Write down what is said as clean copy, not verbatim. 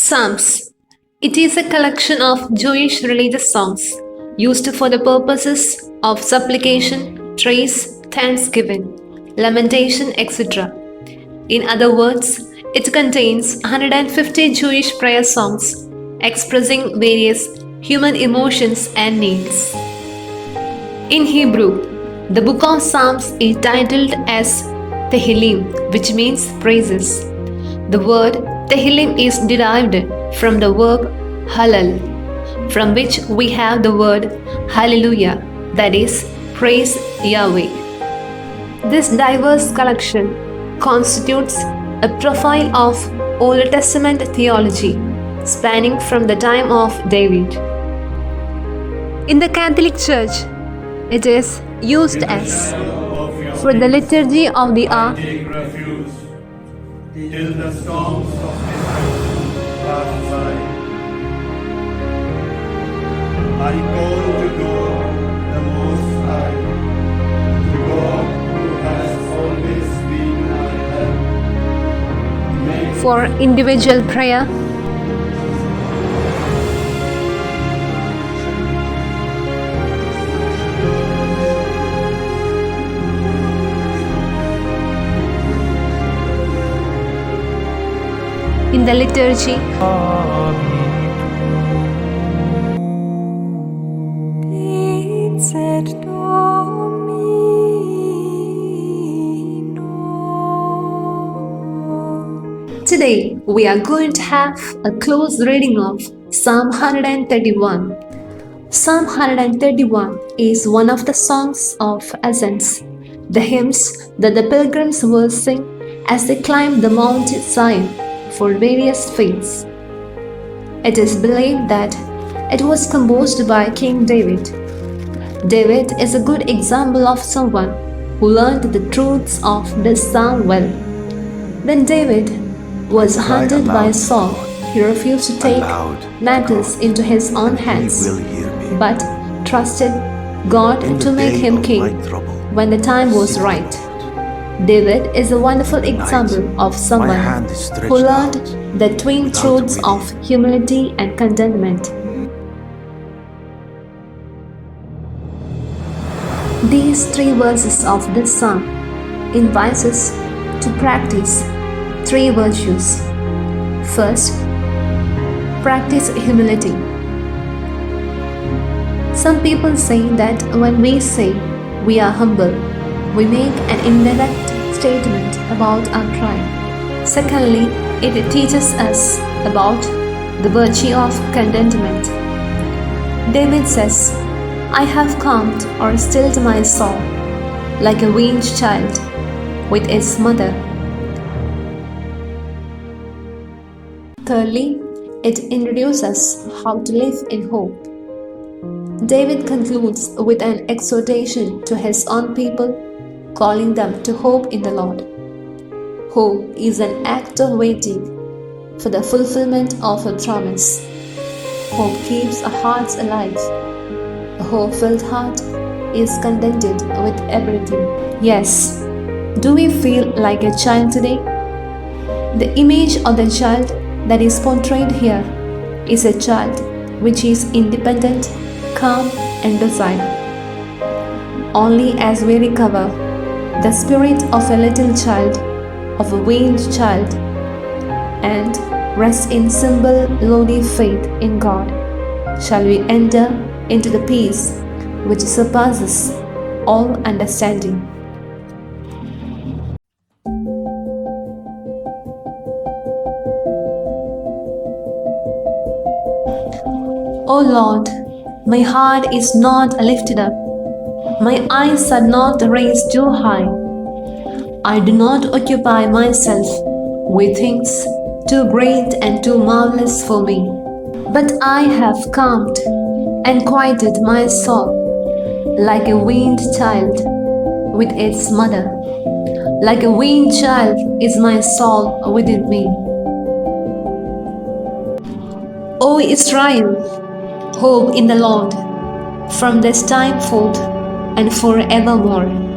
Psalms. It is a collection of Jewish religious songs used for the purposes of supplication, praise, thanksgiving, lamentation, etc. In other words, it contains 150 Jewish prayer songs expressing various human emotions and needs. In Hebrew, the book of Psalms is titled as Tehillim, which means praises. The word Tehillim is derived from the verb halal, from which we have the word hallelujah, that is, praise Yahweh. This diverse collection constitutes a profile of Old Testament theology spanning from the time of David. In the Catholic Church, it is used as for the liturgy of the hour, till the storms of history pass by. I call to God, the Most High, to God who has always been my help. for individual prayer, in the liturgy, et Domino. Today we are going to have a close reading of Psalm 131. Psalm 131 is one of the songs of ascents, the hymns that the pilgrims will sing as they climb the Mount Zion for various faiths. It is believed that it was composed by King David. David is a good example of someone who learned the truths of this psalm well. When David was hunted by Saul, he refused to take matters into his own hands, but trusted God to make him king when the time was right. David is a wonderful example of someone who learned the twin truths of humility and contentment. These three verses of this psalm invite us to practice three virtues. First, practice humility. Some people say that when we say we are humble, we make an indirect statement about our pride. Secondly, it teaches us about the virtue of contentment. David says, I have calmed or stilled my soul like a weaned child with its mother. Thirdly, it introduces us how to live in hope. David concludes with an exhortation to his own people, calling them to hope in the Lord. Hope is an act of waiting for the fulfillment of a promise. Hope keeps our hearts alive. A hope-filled heart is contented with everything. Yes, do we feel like a child today? The image of the child that is portrayed here is a child which is independent, calm, and docile. Only as we recover the spirit of a little child, of a weaned child, and rest in simple, lowly faith in God, shall we enter into the peace which surpasses all understanding. O Lord, my heart is not lifted up, my eyes are not raised too high. I do not occupy myself with things too great and too marvelous for me, but I have calmed and quieted my soul like a weaned child with its mother. Like a weaned child is my soul within me. O Israel, hope in the Lord from this time forth and forevermore.